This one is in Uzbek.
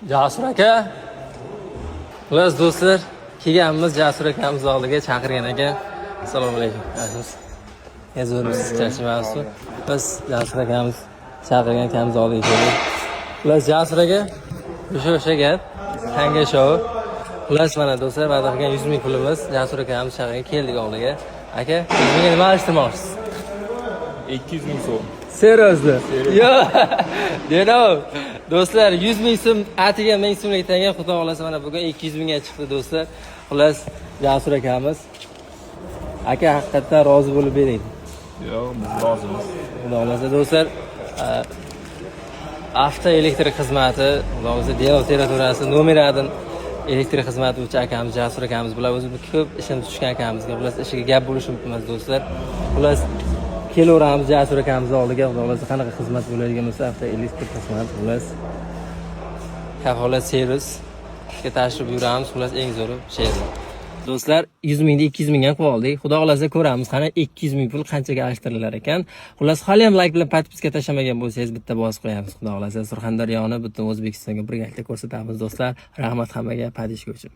Jasur aka. Xullas do'stlar, kelganmiz Jasur akamiz oldiga chaqirgan ekan. Assalomu alaykum. Yazursiz charchamayapsiz. Biz Jasur akamiz chaqirgan akamiz oldiga keldik. Xullas Jasur aka, o'sha gap. Tanga shov. Xullas mana do'stlar, va'da qilgan 100 ming pulimiz Jasur akamiz chaqirgan keldik oldiga. Aka, menga nima alishtirmoqchisiz? 200 ming so'm. Seriyozmi? Yo'q. Dedim. Do'stlar 100 ming so'm atiga 1000 so'mlik tanga xudo xolasa mana bugun 200 mingga chiqdi do'stlar. Xullas Jasur akamiz. Aka haqiqatdan rozi bo'lib bering. Yo'q, biz rozimiz. Xudo xolasa do'stlar, avto elektrik xizmati, xudo xolasa Denov territoriyasi nomeradan elektrik xizmati uchun akamiz Jasur akamiz bilan o'zimiz ko'p ishimiz tushgan akamizga, xullas ishiga gap bo'lishi mumkin emas do'stlar. Xullas kelaveramiz Jasur akamiz oldiga, xudo xolasa qanaqa xizmat bo'ladigan bo'lsa avto elektrik xizmat, xullas kafolat servisga tashrif buyuramiz, xullas eng zo'ri she'rlar. Do'stlar 100 mingni 200 mingga qo'yib oldik. Xudo xolasa ko'ramiz qani 200 ming pul qanchaga almashtirilar ekan. Xullas hali ham like bilan podpiska tashlamagan bo'lsangiz bitta bosib qo'yamiz. Xudo xolasa Surxondaryoni butun O'zbekistonga birgalikda ko'rsatamiz do'stlar. Rahmat hammaga, padishga uchun.